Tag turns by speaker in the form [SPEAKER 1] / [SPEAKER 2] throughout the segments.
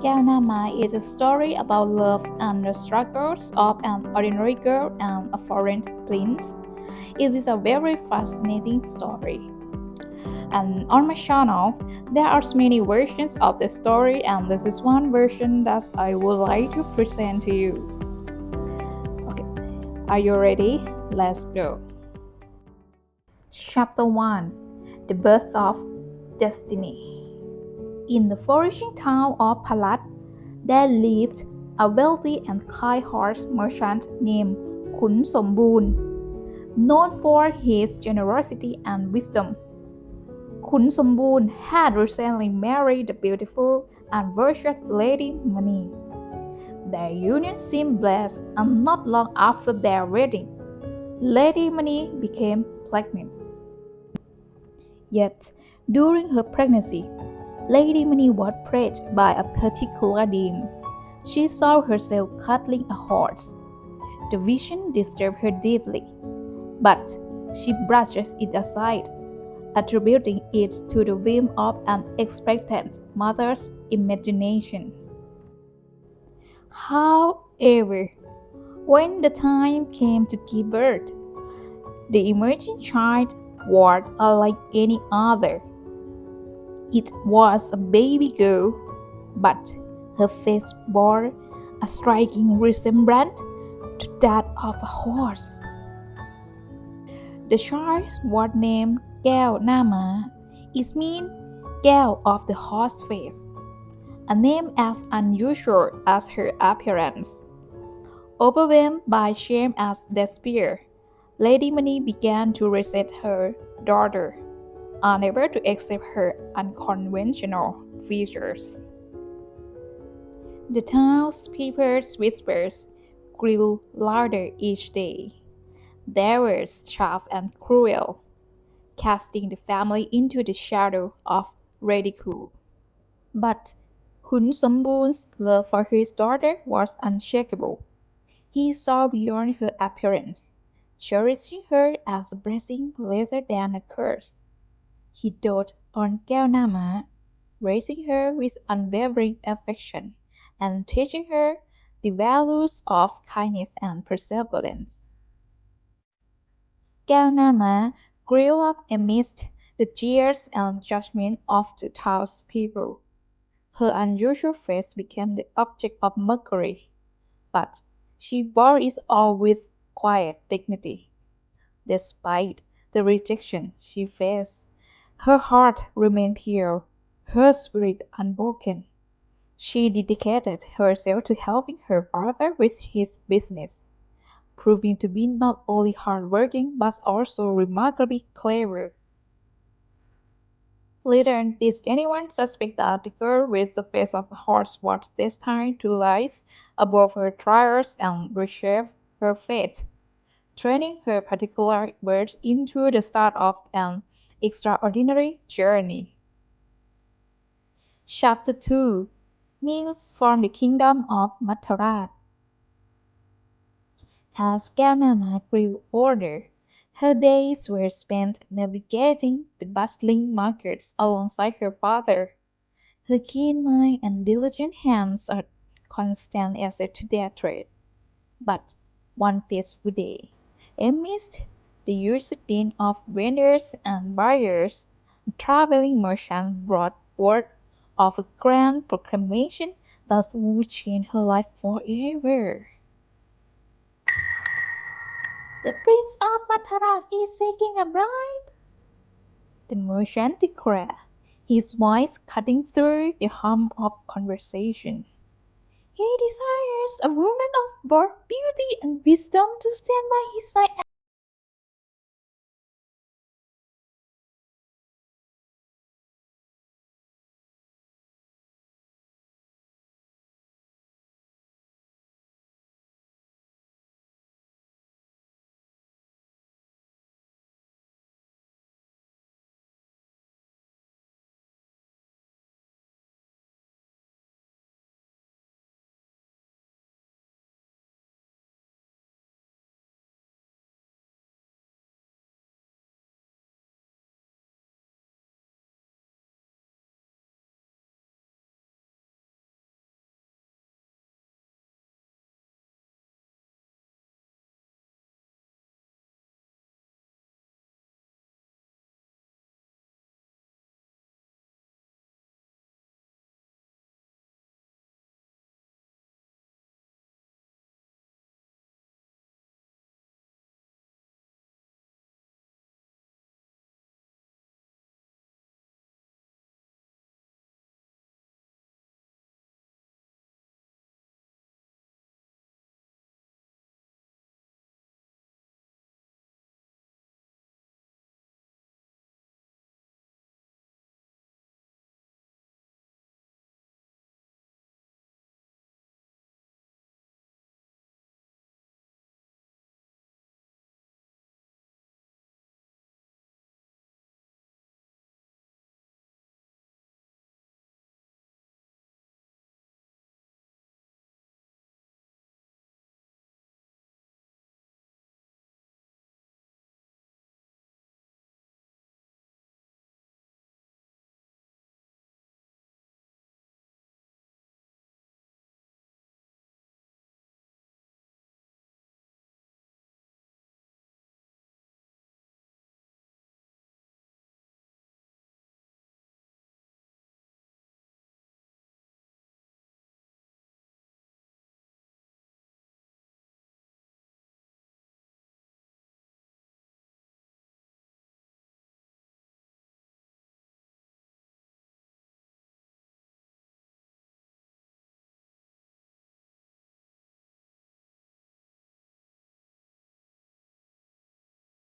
[SPEAKER 1] Kaew Na Ma is a story about love and the struggles of an ordinary girl and a foreign prince. It is a very fascinating story. And on my channel, there are many versions of the story, and this is one version that I would like to present to you. Okay, are you ready? Let's go. Chapter 1. The Birth of Destiny. In the flourishing town of Palat, there lived a wealthy and kind-hearted merchant named Khun Somboon, known for his generosity and wisdom. Khun Somboon had recently married the beautiful and virtuous Lady Mani. Their union seemed blessed, and not long after their wedding, Lady Mani became pregnant. Yet, during her pregnancy, Lady Mani was preyed by a particular dream. She saw herself cuddling a horse. The vision disturbed her deeply, but she brushes it aside, attributing it to the whim of an expectant mother's imagination. However, when the time came to give birth, the emerging child was unlike any other. It was a baby girl, but her face bore a striking resemblance to that of a horse. The child was named Kaew Na Ma. It means "Kaew of the horse face," a name as unusual as her appearance. Overwhelmed by shame and despair, Lady Mani began to resent her daughter, unable to accept her unconventional features. The townspeople's whispers grew louder each day. They were sharp and cruel, casting the family into the shadow of ridicule. But Khun Somboon's love for his daughter was unshakable. He saw beyond her appearance, cherishing her as a blessing rather than a curse. He doted on Kaew Na Ma, raising her with unwavering affection and teaching her the values of kindness and perseverance. Kaew Na Ma grew up amidst the jeers and judgment of the townspeople. Her unusual face became the object of mockery, but she bore it all with quiet dignity. Despite the rejection she faced, her heart remained pure, her spirit unbroken. She dedicated herself to helping her father with his business, proving to be not only hardworking but also remarkably clever. Little did anyone suspect that the girl with the face of a horse was destined to rise above her trials and reshape her fate, turning her particular birth into the start of an extraordinary journey. Chapter 2. News from the Kingdom of Matarat. As Kaew Na Ma grew older, her days were spent navigating the bustling markets alongside her father. Her keen mind and diligent hands are constant asset to their trade. But one fateful day, amidst the usual din of vendors and buyers, a traveling merchant brought word of a grand proclamation that would change her life forever. The Prince of Mataram is seeking a bride, the merchant declared, his voice cutting through the hum of conversation. He desires a woman of both beauty and wisdom to stand by his side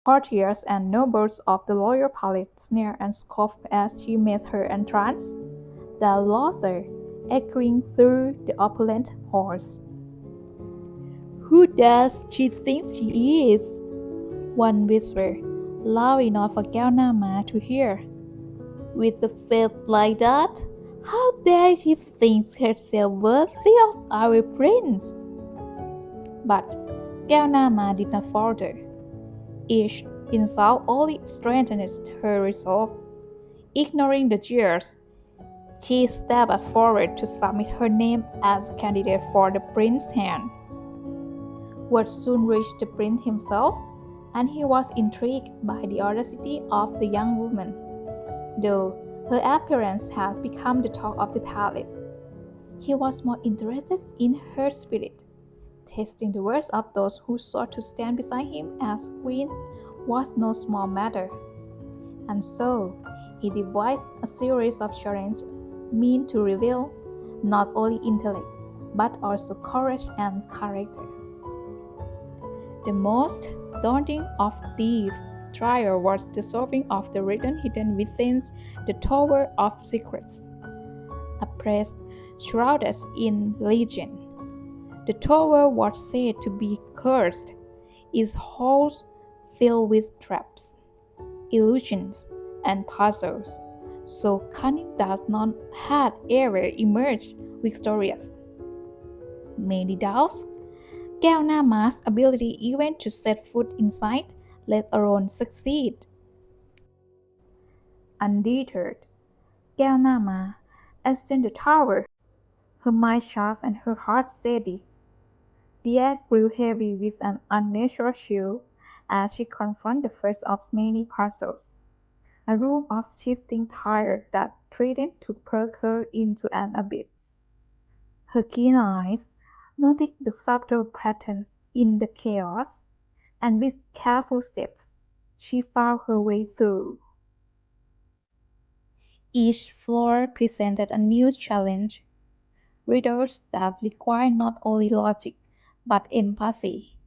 [SPEAKER 1] Courtiers and nobles of the royal palace sneered and scoffed as she made her entrance, their laughter echoing through the opulent halls. "Who does she think she is?" one whispered, loud enough for Kaew Na Ma to hear. "With a face like that, how dare she think herself worthy of our prince?" But Kaew Na Ma did not falter. Each insult only strengthened her resolve. Ignoring the jeers, she stepped forward to submit her name as candidate for the prince's hand. Word soon reached the prince himself, and he was intrigued by the audacity of the young woman, though her appearance had become the talk of the palace. He was more interested in her spirit. Testing the words of those who sought to stand beside him as queen was no small matter, and so he devised a series of challenges meant to reveal not only intellect but also courage and character. The most daunting of these trials was the solving of the riddle hidden within the Tower of Secrets, a place shrouded in legend. The tower was said to be cursed, its halls filled with traps, illusions, and puzzles, so cunning that none had ever emerged victorious. Many doubts Kaew Na Ma's ability even to set foot inside, let alone succeed. Undeterred, Kaew Na Ma ascended the tower, her mind sharp and her heart steady. The air grew heavy with an unnatural chill as she confronted the first of many puzzles, a room of shifting tire that threatened to plunge her into an abyss. Her keen eyes noted the subtle patterns in the chaos, and with careful steps she found her way through. Each floor presented a new challenge, riddles that required not only logic but empathy,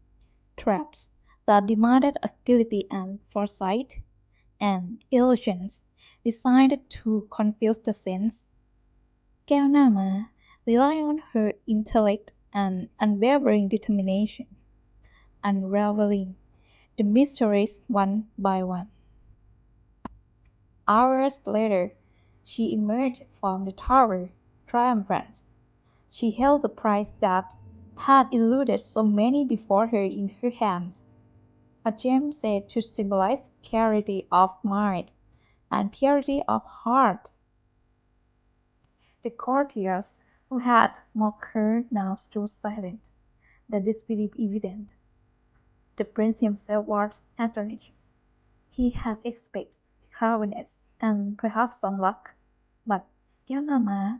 [SPEAKER 1] traps that demanded agility and foresight, and illusions designed to confuse the senses. Kaew Na Ma relied on her intellect and unwavering determination, unraveling the mysteries one by one. Hours later, she emerged from the tower, triumphant. She held the prize that had eluded so many before her in her hands, a gem said to symbolize clarity of mind and purity of heart. The courtiers who had mocked her now stood silent, their disbelief evident. The prince himself was astonished. He had expected cleverness and perhaps some luck, but Kaew Na Ma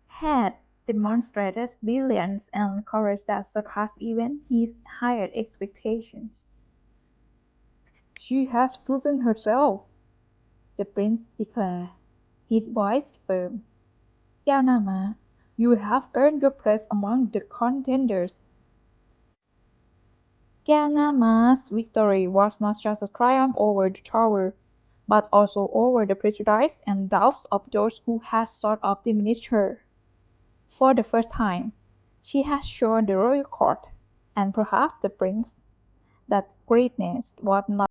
[SPEAKER 1] had demonstrated brilliance and courage that surpassed even his higher expectations. "She has proven herself," the prince declared, his voice firm. "Kaew Na Ma, you have earned your place among the contenders." Kaew Na Ma's victory was not just a triumph over the tower, but also over the prejudice and doubts of those who had sought to diminish her. For the first time, she had shown the royal court, and perhaps the prince, that greatness was not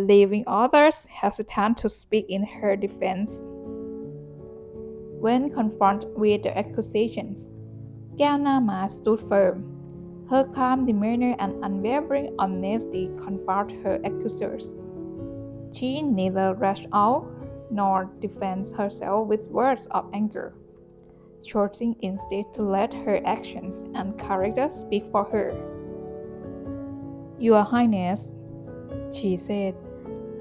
[SPEAKER 1] leaving others hesitant to speak in her defense. When confronted with the accusations, Kaew Na Ma stood firm. Her calm demeanor and unwavering honesty confronted her accusers. She neither rushed out nor defends herself with words of anger, choosing instead to let her actions and character speak for her. Your Highness, she said,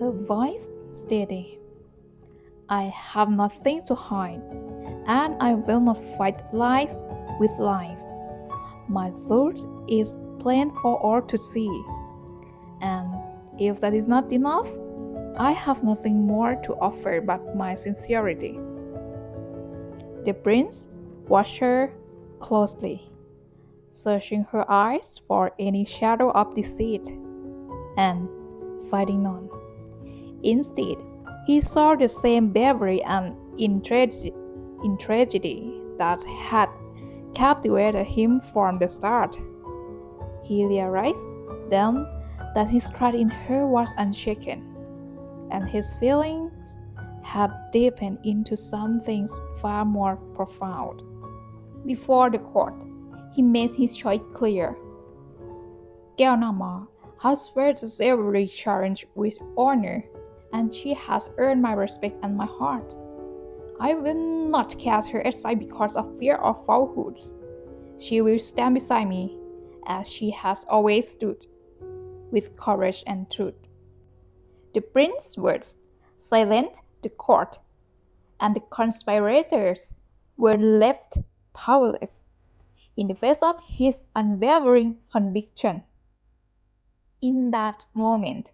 [SPEAKER 1] her voice steady. I have nothing to hide, and I will not fight lies with lies. My thought is plain for all to see, and if that is not enough, I have nothing more to offer but my sincerity. The prince watched her closely, searching her eyes for any shadow of deceit, and finding none. Instead, he saw the same bravery and in tragedy that had captivated him from the start. He realized then that his trust in her was unshaken, and his feelings had deepened into something far more profound. Before the court, he made his choice clear. Kaew Na Ma has faced every challenge with honor, and she has earned my respect and my heart. I will not cast her aside because of fear of falsehoods. She will stand beside me, as she has always stood, with courage and truth. The prince's words silenced the court, and the conspirators were left powerless in the face of his unwavering conviction. In that moment,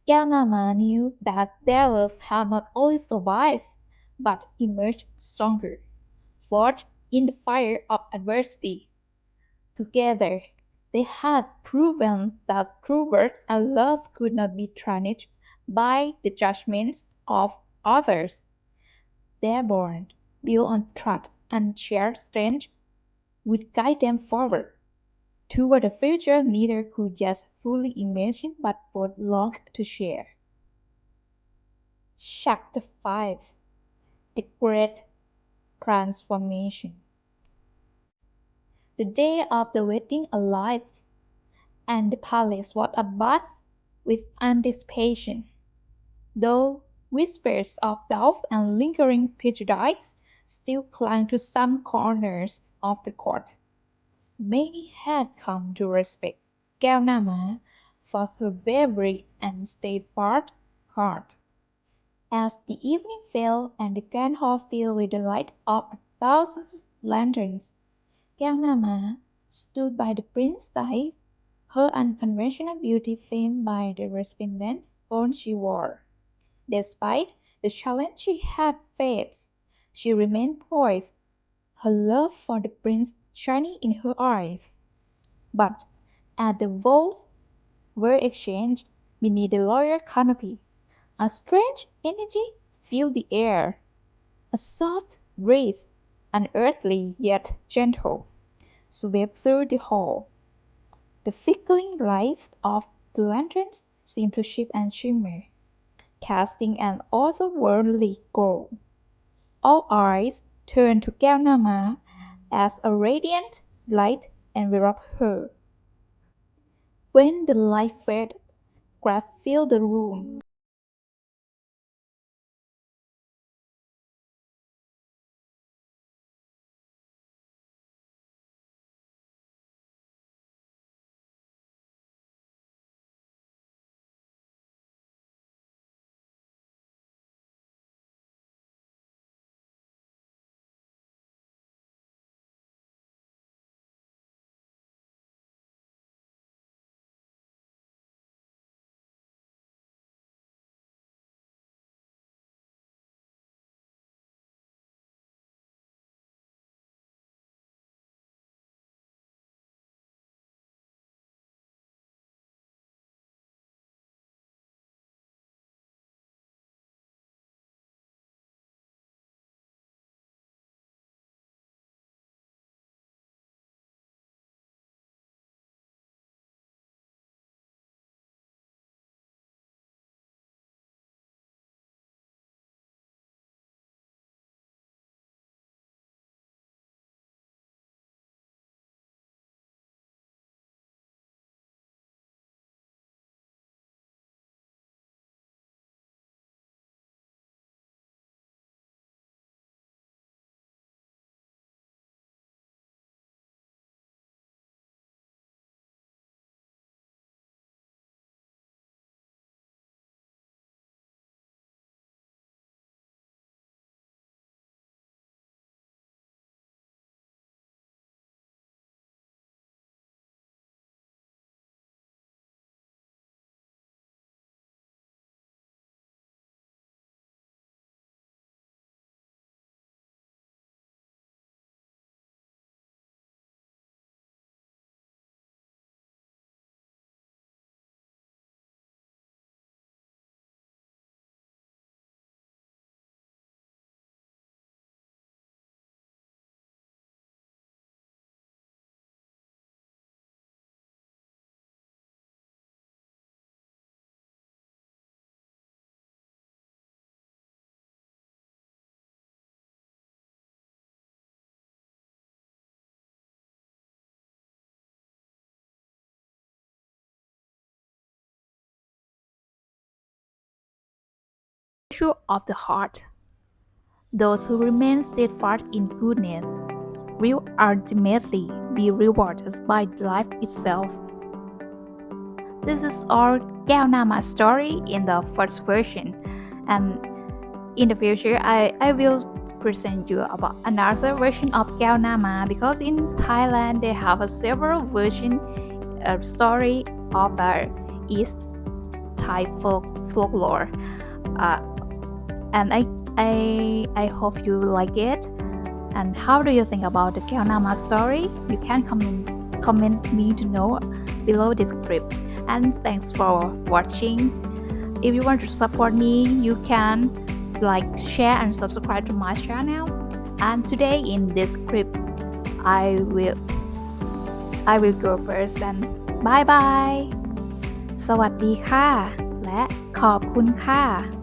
[SPEAKER 1] Kaew Na Ma knew that their love had not only survived, but emerged stronger, forged in the fire of adversity. Together, they had proven that true worth and love could not be tarnished by the judgments of others. Their bond, built on trust and shared strength, would guide them forward toward a future neither could yet fully imagine but both longed to share. Chapter 5. The Great Transformation. The day of the wedding arrived, and the palace was abuzz with anticipation, though whispers of doubt and lingering prejudice still clung to some corners of the court. Many had come to respect Kaew Na Ma for her bravery and steadfast heart. As the evening fell and the grand hall filled with the light of 1,000 lanterns, Kaew Na Ma stood by the prince's side, her unconventional beauty famed by the resplendent gown she wore. Despite the challenge she had faced, she remained poised, her love for the prince shining in her eyes. But as the vows were exchanged beneath the royal canopy, a strange energy filled the air. A soft breeze, unearthly yet gentle, swept through the hall. The flickering lights of the lanterns seemed to shift and shimmer, casting an otherworldly glow. All eyes turned to Kaew Na Ma as a radiant light enveloped her. When the light faded, Craft filled the room. virtue of the heart. Those who remain steadfast in goodness will ultimately be rewarded by life itself. This is our Kaew Na Ma story in the first version, and in the future I will present you about another version of Kaew Na Ma, because in Thailand they have a several version of story of our East Thai folklore, uh, and I hope you like it. And how do you think about the Kaew Na Ma story? You can comment me to know below this clip. And thanks for watching. If you want to support me, you can like, share and subscribe to my channel. And today in this clip I will go first, and bye bye สวัสดีค่ะและขอบคุณค่ะ